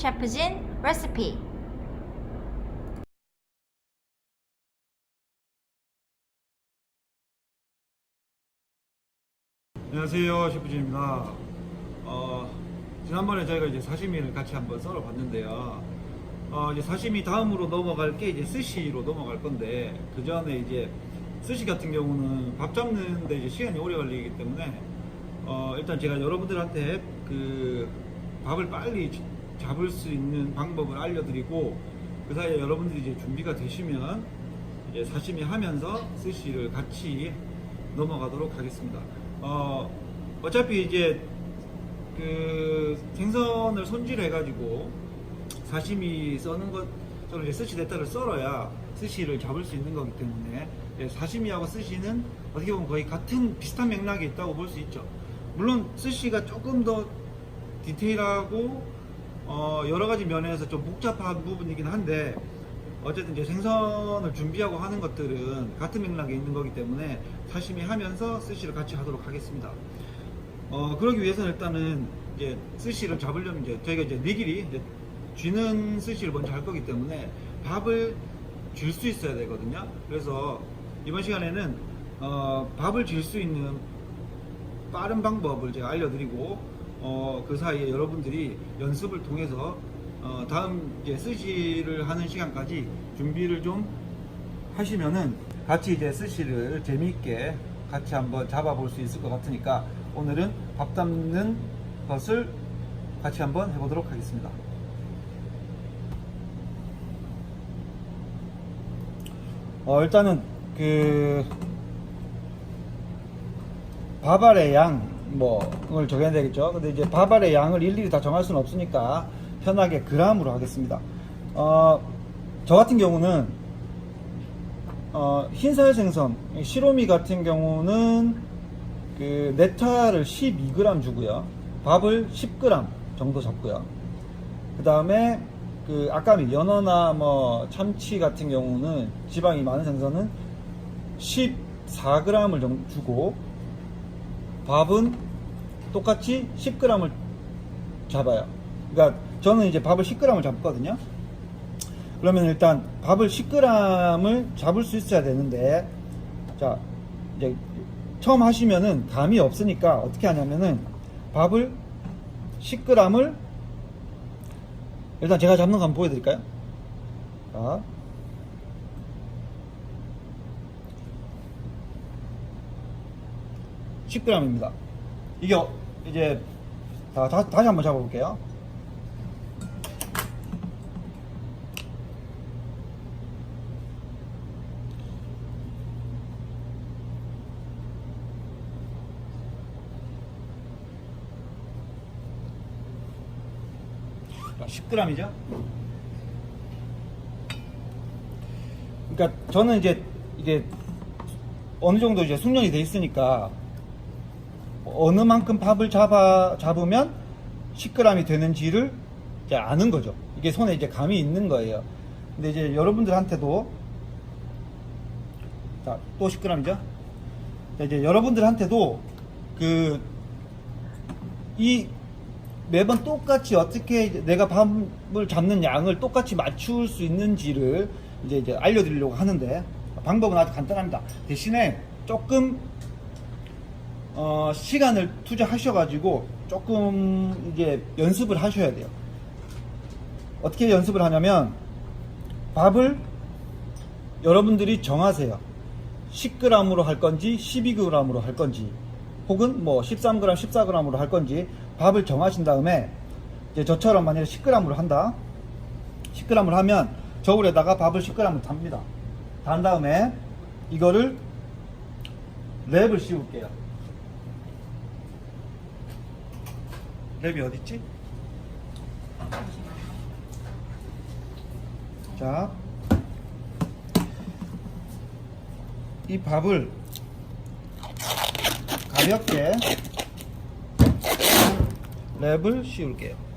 셰프진 레시피. 안녕하세요, 셰프진입니다. 지난번에 저희가 이제 사시미를 같이 한번 썰어 봤는데요. 이제 사시미 다음으로 넘어갈 게 이제 스시로 넘어갈 건데, 그 전에 이제 스시 같은 경우는 밥 잡는데 이제 시간이 오래 걸리기 때문에, 일단 제가 여러분들한테 그 밥을 빨리 잡을 수 있는 방법을 알려드리고, 그 사이에 여러분들이 이제 준비가 되시면 이제 사시미 하면서 스시를 같이 넘어가도록 하겠습니다. 어차피 이제 그 생선을 손질해가지고 사시미 써는 것처럼 이제 스시 대타를 썰어야 스시를 잡을 수 있는 거기 때문에 사시미하고 스시는 어떻게 보면 거의 같은 비슷한 맥락이 있다고 볼 수 있죠. 물론 스시가 조금 더 디테일하고 여러 가지 면에서 좀 복잡한 부분이긴 한데, 어쨌든 이제 생선을 준비하고 하는 것들은 같은 맥락에 있는 거기 때문에 사시미 하면서 스시를 같이 하도록 하겠습니다. 그러기 위해서는 일단은 이제 스시를 잡으려면 이제 저희가 이제 니길이 이제 쥐는 스시를 먼저 할 거기 때문에 밥을 줄 수 있어야 되거든요. 그래서 이번 시간에는 밥을 줄 수 있는 빠른 방법을 제가 알려드리고, 그 사이에 여러분들이 연습을 통해서 다음 이제 스시를 하는 시간까지 준비를 좀 하시면은 같이 이제 스시를 재미있게 같이 한번 잡아볼 수 있을 것 같으니까 오늘은 밥 담는 것을 같이 한번 해보도록 하겠습니다. 일단은 그 밥알의 양 을 정해야 되겠죠. 근데 이제 밥알의 양을 일일이 다 정할 수는 없으니까 편하게 g으로 하겠습니다. 저 같은 경우는 흰살 생선 시로미 같은 경우는 그 네타를 12g 주고요, 밥을 10g 정도 잡고요. 그 다음에 그 아까미 연어나 뭐 참치 같은 경우는 지방이 많은 생선은 14g을 주고 밥은 똑같이 10g을 잡아요. 그러니까 저는 이제 밥을 10g을 잡거든요. 그러면 일단 밥을 10g을 잡을 수 있어야 되는데, 자, 이제 처음 하시면은 감이 없으니까 어떻게 하냐면은 밥을 10g을 일단 제가 잡는 거 한번 보여드릴까요? 자, (10g입니다) 이게 이제 다시 한번 잡아볼게요. 자, 10g이죠. 그러니까 저는 이제 이게 어느 정도 이제 숙련이 돼 있으니까 어느 만큼 밥을 잡으면 10g이 되는지를 이제 아는 거죠. 이게 손에 이제 감이 있는 거예요. 근데 이제 여러분들한테도, 자, 또 10g이죠. 이제 여러분들한테도 이 매번 똑같이 어떻게 내가 밥을 잡는 양을 똑같이 맞출 수 있는지를 이제 알려드리려고 하는데, 방법은 아주 간단합니다. 대신에 조금 시간을 투자하셔가지고 조금 이제 연습을 하셔야 돼요. 어떻게 연습을 하냐면 밥을 여러분들이 정하세요. 10g으로 할 건지 12g으로 할 건지 혹은 뭐 13g, 14g으로 할 건지 밥을 정하신 다음에 이제 저처럼 만약에 10g으로 한다. 10g을 하면 저울에다가 밥을 10g을 답니다. 단 다음에 이거를 랩을 씌울게요. 랩이 어딨지? 자, 이 밥을 가볍게 랩을 씌울게요.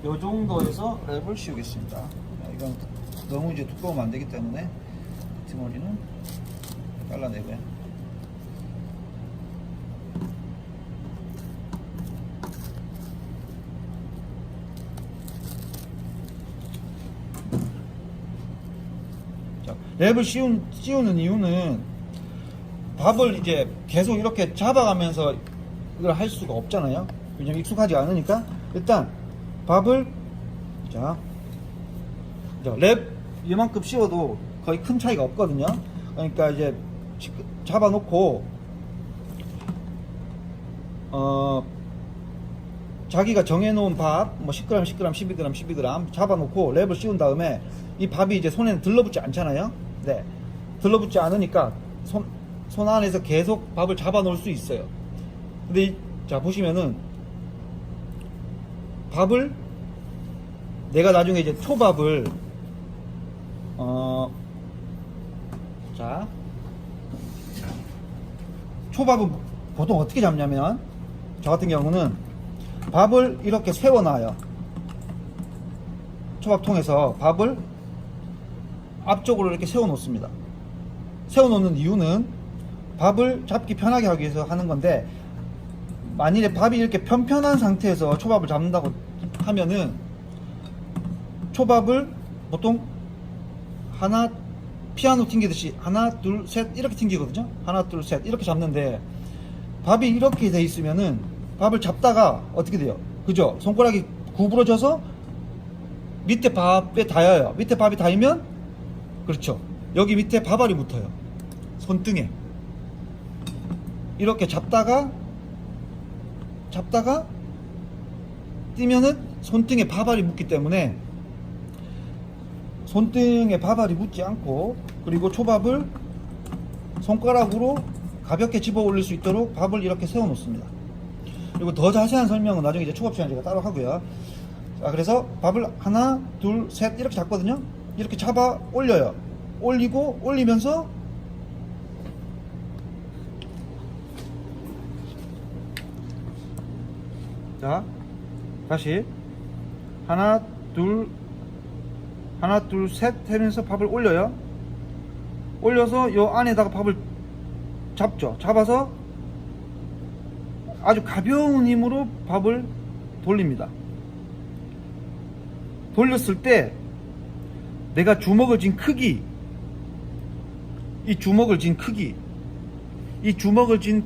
요 정도에서 랩을 씌우겠습니다. 이건 너무 이제 두꺼우면 안 되기 때문에 뒷머리는 잘라내고요. 자, 랩을 씌우는 이유는 밥을 이제 계속 이렇게 잡아가면서 이걸 할 수가 없잖아요. 왜냐면 익숙하지 않으니까 일단 밥을 랩 이만큼 씌워도 거의 큰 차이가 없거든요. 그러니까 이제 잡아놓고 자기가 정해놓은 밥 뭐 10g, 10g, 12g, 12g 잡아놓고 랩을 씌운 다음에 이 밥이 이제 손에는 들러붙지 않잖아요. 네, 들러붙지 않으니까 손 안에서 계속 밥을 잡아놓을 수 있어요. 근데 자 보시면은 밥을 내가 나중에 이제 초밥을 자 초밥은 보통 어떻게 잡냐면 저 같은 경우는 밥을 이렇게 세워놔요. 초밥통에서 밥을 앞쪽으로 이렇게 세워 놓습니다. 세워 놓는 이유는 밥을 잡기 편하게 하기 위해서 하는 건데, 만일에 밥이 이렇게 편편한 상태에서 초밥을 잡는다고 하면은 초밥을 보통 하나 피아노 튕기듯이 하나 둘 셋 이렇게 튕기거든요. 하나 둘 셋 이렇게 잡는데 밥이 이렇게 돼 있으면은 밥을 잡다가 어떻게 돼요? 그죠? 손가락이 구부러져서 밑에 밥에 닿아요. 밑에 밥이 닿으면 그렇죠. 여기 밑에 밥알이 붙어요. 손등에 이렇게 잡다가 뛰면은 손등에 밥알이 묻기 때문에 손등에 밥알이 묻지 않고, 그리고 초밥을 손가락으로 가볍게 집어 올릴 수 있도록 밥을 이렇게 세워 놓습니다. 그리고 더 자세한 설명은 나중에 이제 초밥 시간 제가 따로 하고요. 자, 그래서 밥을 하나 둘 셋 이렇게 잡거든요. 이렇게 잡아 올려요. 올리면서 자 다시 하나 둘 셋 하면서 밥을 올려요. 올려서 요 안에다가 밥을 잡죠. 잡아서 아주 가벼운 힘으로 밥을 돌립니다. 돌렸을 때 내가 주먹을 쥔 크기, 이 주먹을 쥔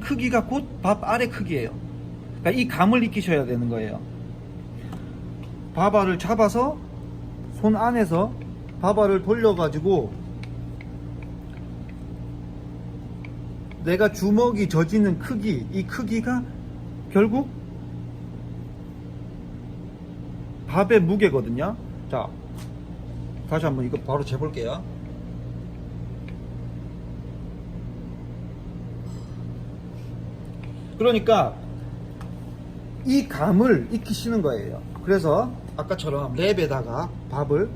크기가 곧 밥 알의 크기예요. 그러니까 이 감을 익히셔야 되는 거예요. 밥알을 잡아서 손 안에서 밥알을 돌려가지고 내가 주먹이 젖이는 크기, 이 크기가 결국 밥의 무게거든요. 자, 다시 한번 이거 바로 재볼게요. 그러니까 이 감을 익히시는 거예요. 그래서 아까처럼 랩에다가 밥을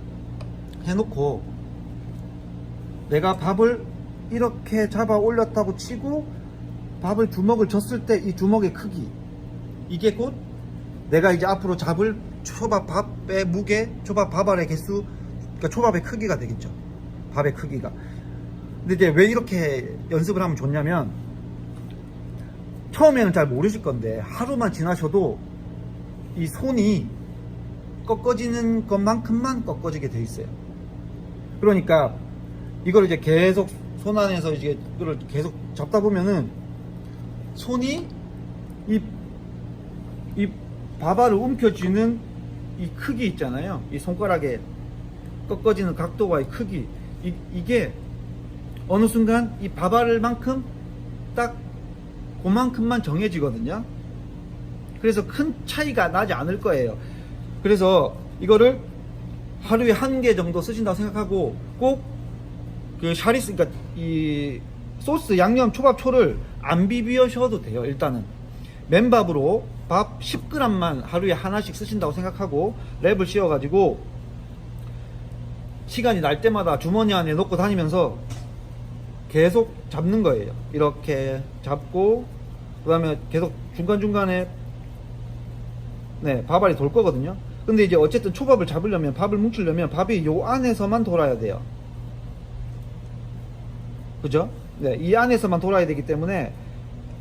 해놓고 내가 밥을 이렇게 잡아 올렸다고 치고 밥을 주먹을 줬을 때 이 주먹의 크기, 이게 곧 내가 이제 앞으로 잡을 초밥 밥의 무게, 초밥 밥알의 개수, 그러니까 초밥의 크기가 되겠죠. 밥의 크기가. 근데 이제 왜 이렇게 연습을 하면 좋냐면, 처음에는 잘 모르실 건데 하루만 지나셔도 이 손이 꺾어지는 것만큼만 꺾어지게 돼 있어요. 그러니까 이걸 이제 계속 손 안에서 이제 이거를 계속 잡다 보면은 손이 이 밥알을 움켜쥐는 이 크기 있잖아요. 이 손가락에 꺾어지는 각도와의 크기, 이게 어느 순간 이 밥알만큼 딱 그만큼만 정해지거든요. 그래서 큰 차이가 나지 않을 거예요. 그래서 이거를 하루에 1개 정도 쓰신다고 생각하고, 꼭 그 샤리스, 그러니까 이 소스 양념 초밥초를 안 비비셔도 돼요. 일단은 맨밥으로 밥 10g만 하루에 하나씩 쓰신다고 생각하고 랩을 씌워가지고 시간이 날 때마다 주머니 안에 넣고 다니면서 계속 잡는 거예요. 이렇게 잡고 그 다음에 계속 중간중간에 밥알이 돌 거거든요. 근데 이제 어쨌든 초밥을 잡으려면, 밥을 뭉치려면 밥이 요 안에서만 돌아야 돼요. 그죠? 네, 이 안에서만 돌아야 되기 때문에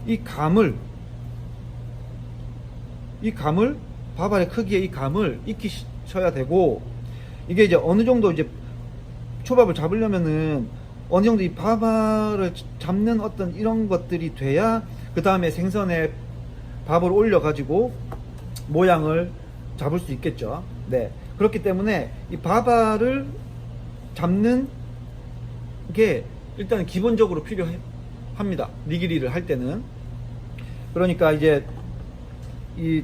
이 감을 밥알의 크기의 이 감을 익히셔야 되고, 이게 이제 어느 정도 이제 초밥을 잡으려면은 어느 정도 이 밥알을 잡는 어떤 이런 것들이 돼야 그 다음에 생선에 밥을 올려 가지고 모양을 잡을 수 있겠죠. 네, 그렇기 때문에 이 밥알을 잡는 게 일단 기본적으로 필요합니다. 니기리를 할 때는. 그러니까 이제 이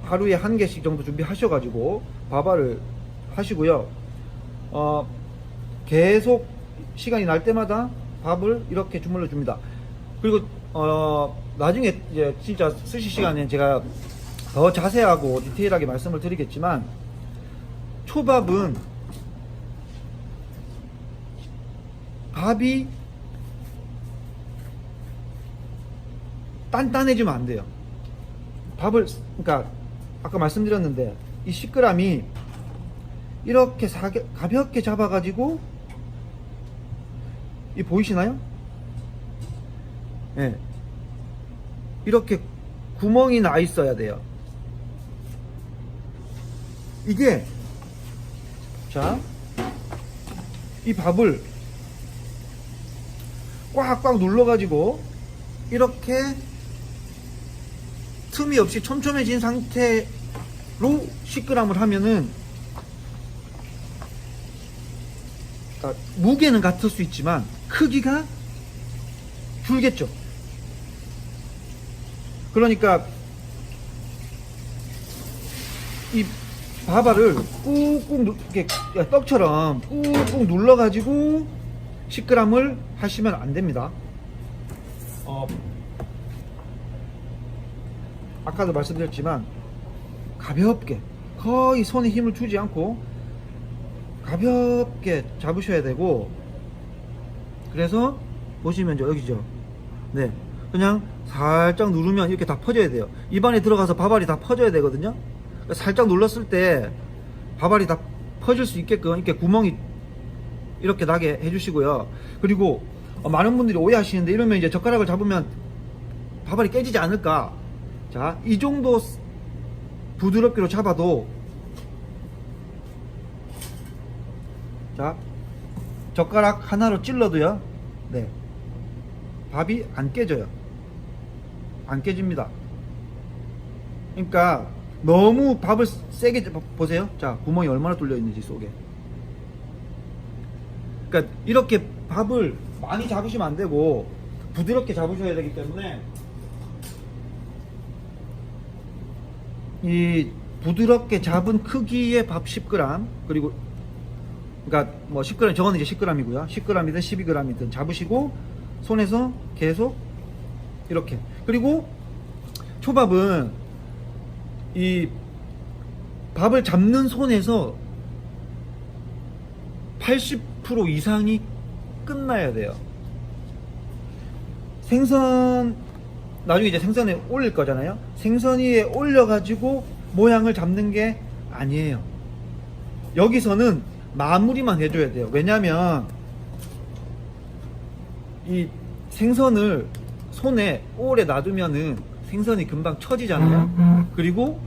하루에 1개씩 정도 준비하셔가지고 밥알을 하시고요. 계속 시간이 날 때마다 밥을 이렇게 주물러 줍니다. 그리고 나중에 이제 진짜 스시 시간에 제가 더 자세하고 디테일하게 말씀을 드리겠지만, 초밥은 밥이 단단해지면 안 돼요. 밥을, 그러니까 아까 말씀드렸는데 이 10g이 이렇게 가볍게 잡아가지고, 이 보이시나요? 예. 네. 이렇게 구멍이 나 있어야 돼요. 이게, 자, 이 밥을 꽉꽉 눌러가지고 이렇게 틈이 없이 촘촘해진 상태로 10g을 하면은, 그러니까 무게는 같을 수 있지만 크기가 줄겠죠. 그러니까 이 밥알을 꾹꾹 이렇게 떡처럼 꾹꾹 눌러가지고 10g을 하시면 안 됩니다. 아까도 말씀드렸지만 가볍게, 거의 손에 힘을 주지 않고 가볍게 잡으셔야 되고, 그래서 보시면 여기죠. 네, 그냥 살짝 누르면 이렇게 다 퍼져야 돼요. 입안에 들어가서 밥알이 다 퍼져야 되거든요. 살짝 눌렀을 때 밥알이 다 퍼질 수 있게끔 이렇게 구멍이 이렇게 나게 해주시고요. 그리고 많은 분들이 오해하시는데, 이러면 이제 젓가락을 잡으면 밥알이 깨지지 않을까? 자, 이 정도 부드럽게로 잡아도, 자, 젓가락 하나로 찔러도요, 네, 밥이 안 깨져요. 안 깨집니다. 그러니까 너무 밥을 세게 보세요. 자, 구멍이 얼마나 뚫려 있는지 속에. 그러니까 이렇게 밥을 많이 잡으시면 안 되고 부드럽게 잡으셔야 되기 때문에, 이 부드럽게 잡은 크기의 밥 10g, 그리고 그러니까 뭐 10g, 저거는 이제 10g이고요. 10g이든 12g이든 잡으시고 손에서 계속 이렇게. 그리고 초밥은 이 밥을 잡는 손에서 80% 이상이 끝나야 돼요. 생선, 나중에 이제 생선에 올릴 거잖아요. 생선 위에 올려가지고 모양을 잡는 게 아니에요. 여기서는 마무리만 해줘야 돼요. 왜냐면 이 생선을 손에 오래 놔두면은 생선이 금방 처지잖아요. 그리고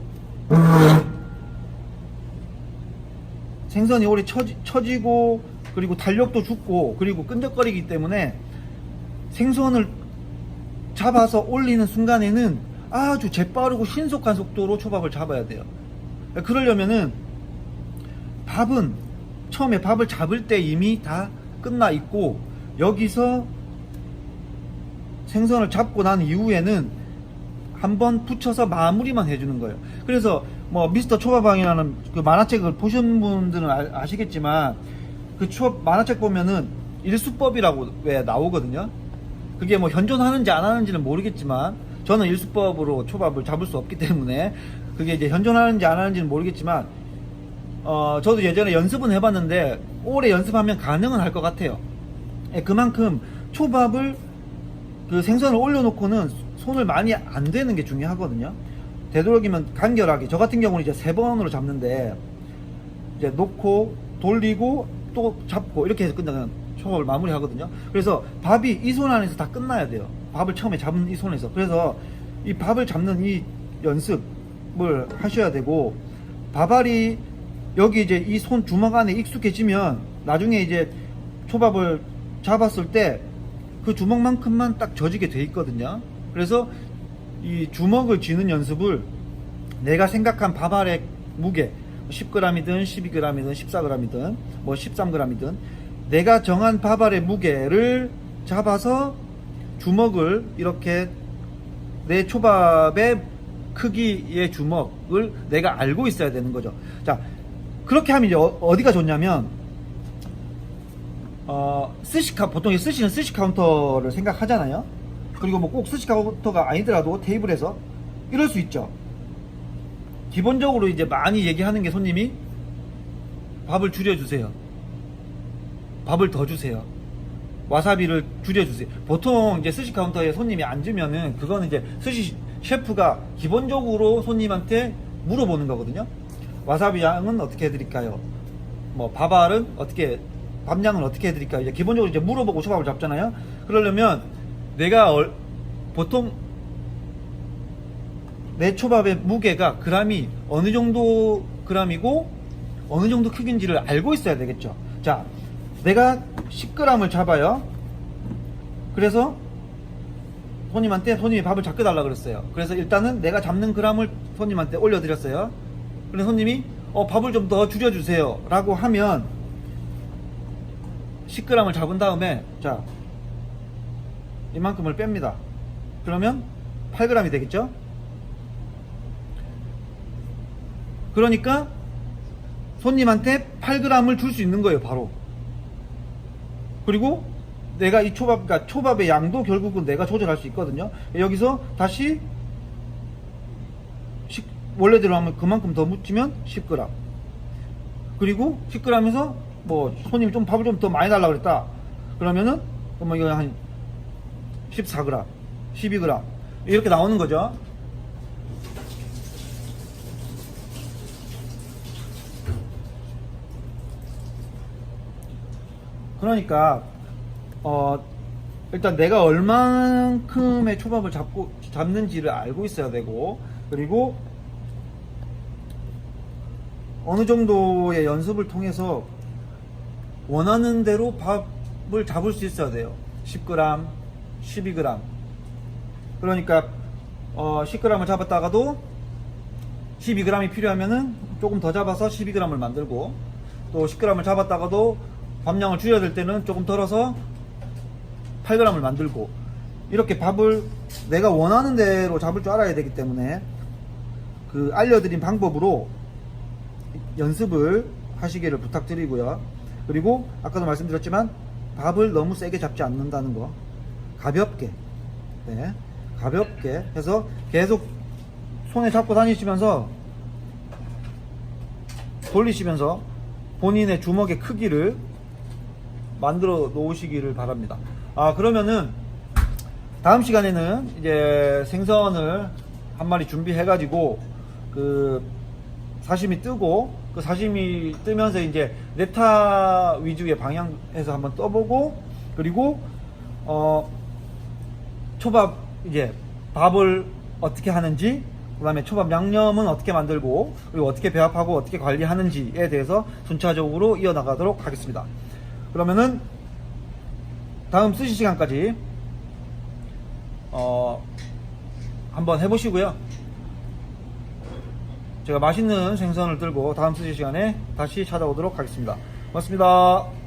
생선이 오래 처지고, 그리고 탄력도 죽고, 그리고 끈적거리기 때문에 생선을 잡아서 올리는 순간에는 아주 재빠르고 신속한 속도로 초밥을 잡아야 돼요. 그러려면은 밥은 처음에 밥을 잡을 때 이미 다 끝나 있고, 여기서 생선을 잡고 난 이후에는 한번 붙여서 마무리만 해주는 거예요. 그래서 뭐 미스터 초밥왕이라는 그 만화책을 보신 분들은 아시겠지만, 그 만화책 보면은 일수법이라고 왜 나오거든요. 그게 뭐 현존하는지 안 하는지는 모르겠지만, 저는 일수법으로 초밥을 잡을 수 없기 때문에 그게 이제 현존하는지 안 하는지는 모르겠지만, 저도 예전에 연습은 해봤는데 오래 연습하면 가능은 할 것 같아요. 그만큼 초밥을, 그 생선을 올려놓고는 손을 많이 안 대는 게 중요하거든요. 되도록이면 간결하게, 저 같은 경우는 이제 3번으로 잡는데 이제 놓고 돌리고 또 잡고 이렇게 해서 끝나는 초밥을 마무리 하거든요. 그래서 밥이 이 손 안에서 다 끝나야 돼요. 밥을 처음에 잡은 이 손에서. 그래서 이 밥을 잡는 이 연습을 하셔야 되고, 밥알이 여기 이제 이 손 주먹 안에 익숙해지면 나중에 이제 초밥을 잡았을 때 그 주먹만큼만 딱 젖이게 돼 있거든요. 그래서 이 주먹을 쥐는 연습을 내가 생각한 밥알의 무게 10g이든 12g이든 14g이든 뭐 13g이든 내가 정한 밥알의 무게를 잡아서 주먹을 이렇게 내 초밥의 크기의 주먹을 내가 알고 있어야 되는 거죠. 자, 그렇게 하면 이제 어디가 좋냐면 보통 스시는 스시 카운터를 생각하잖아요. 그리고 뭐 꼭 스시 카운터가 아니더라도 테이블에서 이럴 수 있죠. 기본적으로 이제 많이 얘기하는 게 손님이 밥을 줄여주세요. 밥을 더 주세요. 와사비를 줄여주세요. 보통 이제 스시 카운터에 손님이 앉으면은 그거는 이제 스시 셰프가 기본적으로 손님한테 물어보는 거거든요. 와사비 양은 어떻게 해드릴까요? 뭐 밥알은 어떻게, 밥량은 어떻게 해드릴까요? 이제 기본적으로 이제 물어보고 초밥을 잡잖아요. 그러려면 내가 보통 내 초밥의 무게가 그람이 어느 정도 그람이고 어느 정도 크기인지를 알고 있어야 되겠죠. 자, 내가 10g을 잡아요. 그래서 손님이 밥을 작게 달라 그랬어요. 그래서 일단은 내가 잡는 그람을 손님한테 올려드렸어요. 그래서 손님이 밥을 좀 더 줄여주세요 라고 하면 10g을 잡은 다음에 자, 이만큼을 뺍니다. 그러면 8g이 되겠죠. 그러니까 손님한테 8g을 줄 수 있는 거예요, 바로. 그리고 내가 이 그러니까 초밥의 양도 결국은 내가 조절할 수 있거든요. 여기서 다시 원래대로 하면 그만큼 더 묻히면 10g. 그리고 10g에서 뭐 손님이 좀 밥을 좀 더 많이 달라고 그랬다. 그러면은 뭐 이거 한 14g, 12g 이렇게 나오는 거죠. 그러니까 일단 내가 얼만큼의 초밥을 잡는지를 알고 있어야 되고, 그리고 어느 정도의 연습을 통해서 원하는 대로 밥을 잡을 수 있어야 돼요. 10g, 12g. 그러니까 10g을 잡았다가도 12g이 필요하면은 조금 더 잡아서 12g을 만들고, 또 10g을 잡았다가도 밥량을 줄여야 될 때는 조금 덜어서 8g을 만들고, 이렇게 밥을 내가 원하는 대로 잡을 줄 알아야 되기 때문에 그 알려드린 방법으로 연습을 하시기를 부탁드리고요. 그리고 아까도 말씀드렸지만 밥을 너무 세게 잡지 않는다는 거, 가볍게, 네, 가볍게 해서 계속 손에 잡고 다니시면서 돌리시면서 본인의 주먹의 크기를 만들어 놓으시기를 바랍니다. 그러면은 다음 시간에는 이제 생선을 한 마리 준비해 가지고 그 사시미 뜨고, 그 사시미 뜨면서 이제 네타 위주의 방향에서 한번 떠보고, 그리고 초밥 이제 밥을 어떻게 하는지, 그 다음에 초밥 양념은 어떻게 만들고, 그리고 어떻게 배합하고 어떻게 관리하는지에 대해서 순차적으로 이어나가도록 하겠습니다. 그러면은 다음 스시 시간까지 한번 해보시고요. 제가 맛있는 생선을 들고 다음 스시 시간에 다시 찾아오도록 하겠습니다. 고맙습니다.